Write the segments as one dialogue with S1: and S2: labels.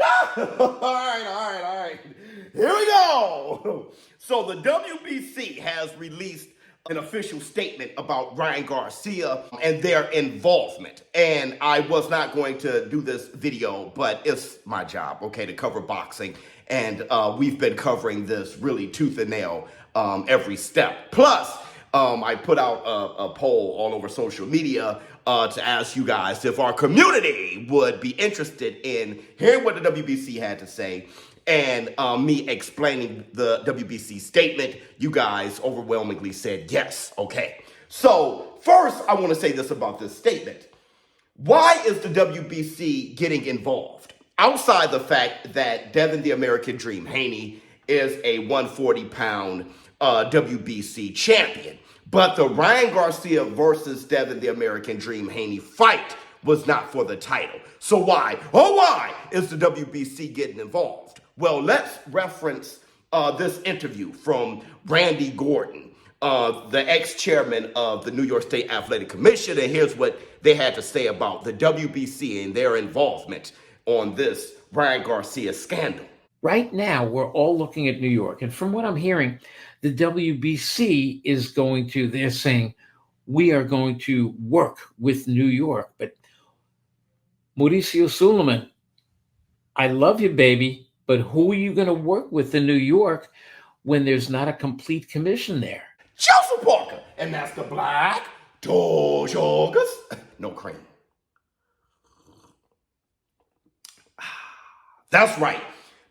S1: All right. Here we go. So the WBC has released an official statement about Ryan Garcia and their involvement. And I was not going to do this video, but it's my job, okay, to cover boxing. And we've been covering this really tooth and nail every step. Plus, I put out a poll all over social media to ask you guys if our community would be interested in hearing what the WBC had to say and me explaining the WBC statement. You guys overwhelmingly said yes. Okay. So first, I want to say this about this statement. Why is the WBC getting involved? Outside the fact that Devin the American Dream Haney is a 140-pound WBC champion. But the Ryan Garcia versus Devin the American Dream Haney fight was not for the title. So why? Why is the WBC getting involved? Well, let's reference this interview from Randy Gordon, the ex-chairman of the New York State Athletic Commission. And here's what they had to say about the WBC and their involvement on this Ryan Garcia scandal.
S2: Right now, we're all looking at New York. And from what I'm hearing, the WBC is they're saying, we are going to work with New York. But Mauricio Suleiman, I love you, baby, but who are you going to work with in New York when there's not a complete commission there?
S1: Joseph Parker, and that's the Black Tortugas. No cream. That's right.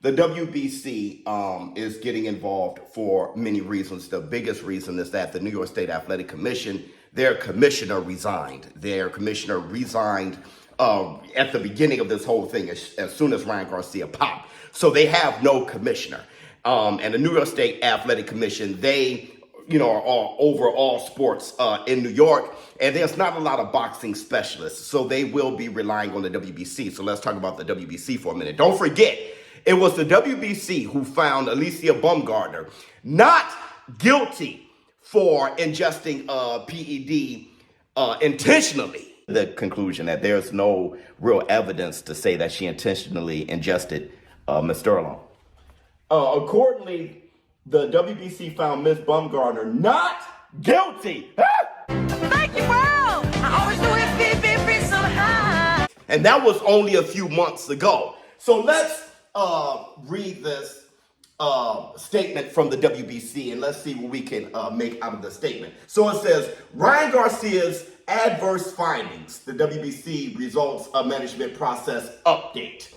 S1: The WBC is getting involved for many reasons. The biggest reason is that the New York State Athletic Commission, their commissioner resigned. At the beginning of this whole thing as soon as Ryan Garcia popped. So they have no commissioner. And the New York State Athletic Commission, they are all over all sports in New York, and there's not a lot of boxing specialists, so they will be relying on the WBC. So let's talk about the WBC for a minute. Don't forget, it was the WBC who found Alicia Baumgartner not guilty for ingesting PED intentionally. The conclusion that there's no real evidence to say that she intentionally ingested Ms. Sterling. Accordingly, the WBC found Ms. Baumgartner not guilty.
S3: Thank you, world. I always knew it'd be so high.
S1: And that was only a few months ago. So let's read this statement from the WBC and let's see what we can make out of the statement. So it says, Ryan Garcia's adverse findings, the WBC results management process update.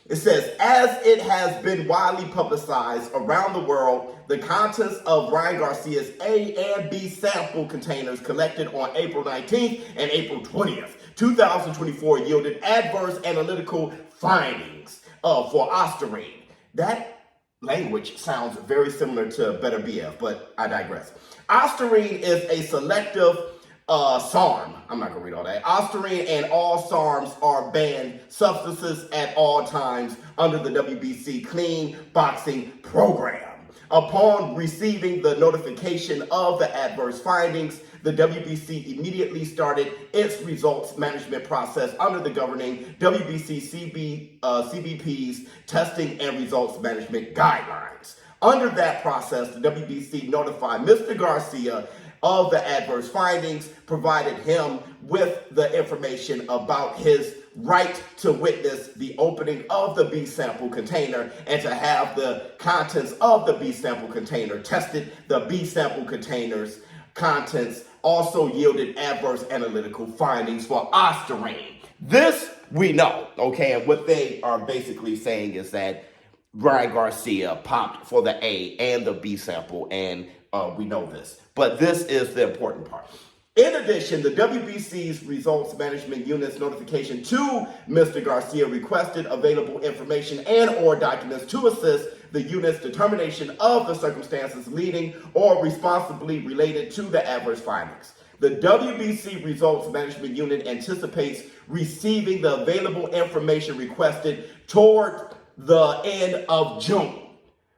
S1: It says, as it has been widely publicized around the world, the contents of Ryan Garcia's A and B sample containers collected on April 19th and April 20th, 2024 yielded adverse analytical findings for ostarine. That language sounds very similar to Better BF, but I digress. Ostarine is a selective SARM. I'm not going to read all that. Ostarine and all SARMs are banned substances at all times under the WBC Clean Boxing Program. Upon receiving the notification of the adverse findings, the WBC immediately started its results management process under the governing WBC CBP's testing and results management guidelines. Under that process, the WBC notified Mr. Garcia of the adverse findings, provided him with the information about his right to witness the opening of the B sample container and to have the contents of the B sample container tested. The B sample container's contents also yielded adverse analytical findings for ostarine. This we know, okay? And what they are basically saying is that Ryan Garcia popped for the A and the B sample, and we know this. But this is the important part. In addition, the WBC's results management unit's notification to Mr. Garcia requested available information and or documents to assist the unit's determination of the circumstances leading or responsibly related to the adverse findings. The WBC results management unit anticipates receiving the available information requested toward the end of June.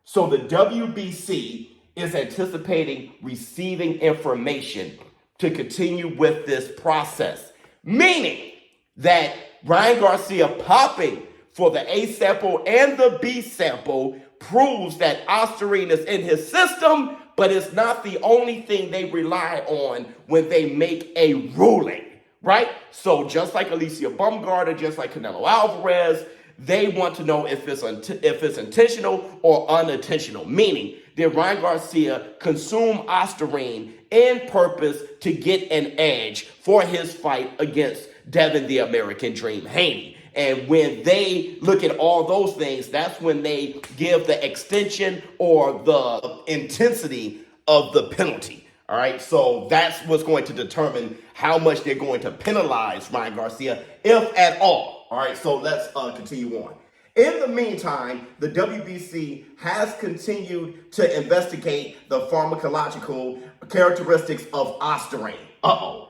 S1: So the WBC is anticipating receiving information to continue with this process, meaning that Ryan Garcia popping for the A sample and the B sample proves that ostarine is in his system, but it's not the only thing they rely on when they make a ruling, right? So just like Alicia Baumgartner, just like Canelo Alvarez, they want to know if it's intentional or unintentional, meaning did Ryan Garcia consume ostarine in purpose to get an edge for his fight against Devin the American Dream Haney? And when they look at all those things, that's when they give the extension or the intensity of the penalty. All right, so that's what's going to determine how much they're going to penalize Ryan Garcia, if at all. All right, so let's continue on. In the meantime, the WBC has continued to investigate the pharmacological characteristics of ostarine.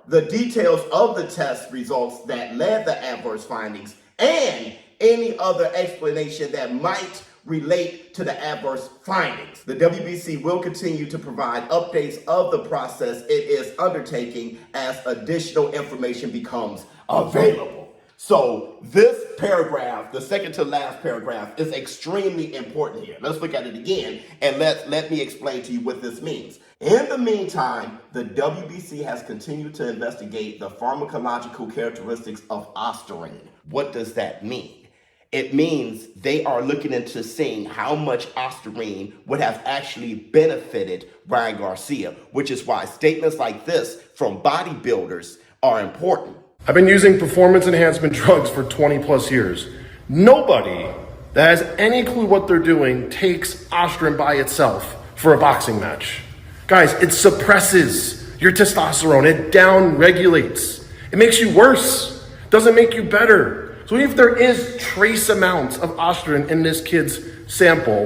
S1: The details of the test results that led the adverse findings and any other explanation that might relate to the adverse findings. The WBC will continue to provide updates of the process it is undertaking as additional information becomes available. So this paragraph, the second to last paragraph, is extremely important here. Let's look at it again and let me explain to you what this means. In the meantime, the WBC has continued to investigate the pharmacological characteristics of ostarine. What does that mean? It means they are looking into seeing how much ostarine would have actually benefited Ryan Garcia, which is why statements like this from bodybuilders are important.
S4: I've been using performance enhancement drugs for 20 plus years. Nobody that has any clue what they're doing takes ostarine by itself for a boxing match. Guys, it suppresses your testosterone. It down regulates. It makes you worse. It doesn't make you better. So even if there is trace amounts of ostarine in this kid's sample,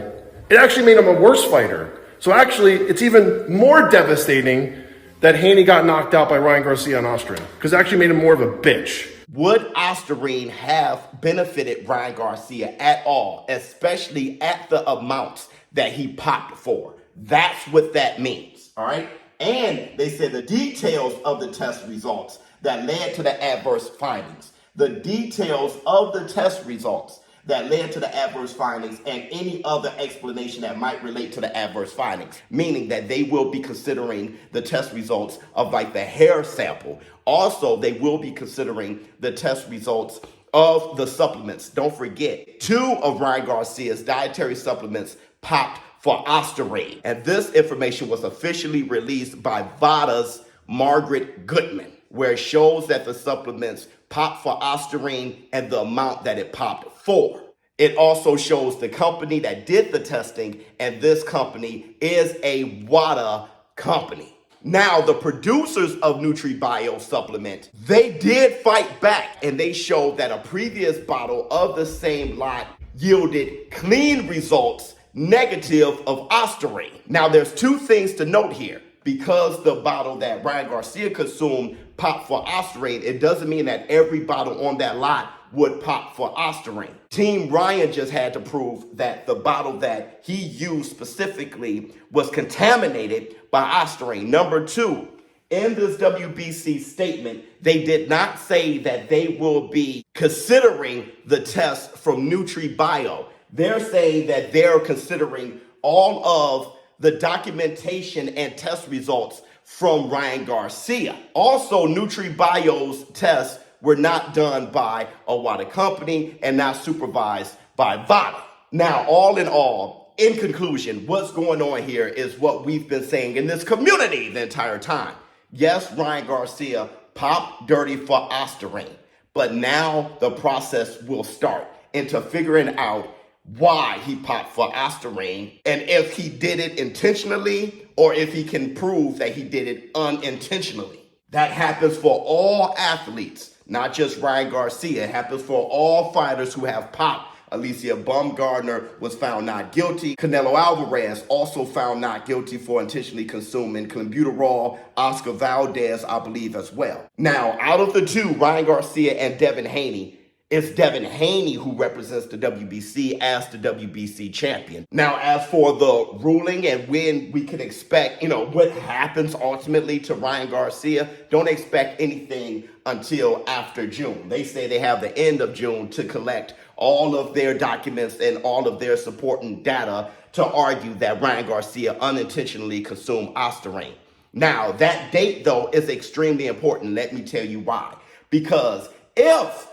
S4: it actually made him a worse fighter. So actually, it's even more devastating that Haney got knocked out by Ryan Garcia on ostarine, because it actually made him more of a bitch.
S1: Would ostarine have benefited Ryan Garcia at all, especially at the amounts that he popped for? That's what that means, all right? And they said the details of the test results that led to the adverse findings. The details of the test results that led to the adverse findings and any other explanation that might relate to the adverse findings, meaning that they will be considering the test results of like the hair sample. Also, they will be considering the test results of the supplements. Don't forget, 2 of Ryan Garcia's dietary supplements popped for ostarine. And this information was officially released by VADA's Margaret Goodman, where it shows that the supplements popped for ostarine and the amount that it popped for. It also shows the company that did the testing, and this company is a WADA company. Now, the producers of NutriBio supplement, they did fight back, and they showed that a previous bottle of the same lot yielded clean results negative of ostarine. Now, there's 2 things to note here. Because the bottle that Ryan Garcia consumed popped for ostarine, it doesn't mean that every bottle on that lot would pop for ostarine. Team Ryan just had to prove that the bottle that he used specifically was contaminated by ostarine. Number 2, in this WBC statement, they did not say that they will be considering the test from NutriBio. They're saying that they're considering all of the documentation and test results from Ryan Garcia. Also, NutriBio's tests were not done by a WADA company and not supervised by VADA. Now, all in all, in conclusion, what's going on here is what we've been saying in this community the entire time. Yes, Ryan Garcia popped dirty for ostarine, but now the process will start into figuring out why he popped for ostarine and if he did it intentionally or if he can prove that he did it unintentionally. That happens for all athletes, not just Ryan Garcia. It happens for all fighters who have popped. Alicia Baumgartner was found not guilty. Canelo Alvarez also found not guilty for intentionally consuming clenbuterol. Oscar Valdez, I believe, as well. Now, out of the 2, Ryan Garcia and Devin Haney, It's Devin Haney who represents the WBC as the WBC champion. Now, as for the ruling and when we can expect, what happens ultimately to Ryan Garcia, don't expect anything until after June. They say they have the end of June to collect all of their documents and all of their supporting data to argue that Ryan Garcia unintentionally consumed Ostarine. Now, that date, though, is extremely important. Let me tell you why. Because if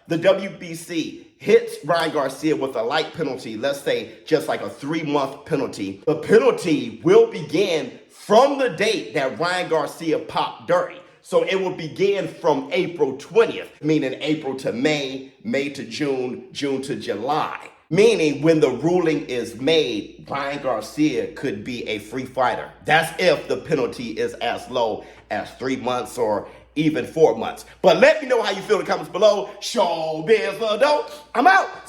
S1: the WBC hits Ryan Garcia with a light penalty, let's say just like a 3-month penalty, the penalty will begin from the date that Ryan Garcia popped dirty. So it will begin from April 20th, meaning April to May, May to June, June to July. Meaning when the ruling is made, Ryan Garcia could be a free fighter. That's if the penalty is as low as 3 months or even 4 months. But let me know how you feel in the comments below. ShowBizz, I'm out.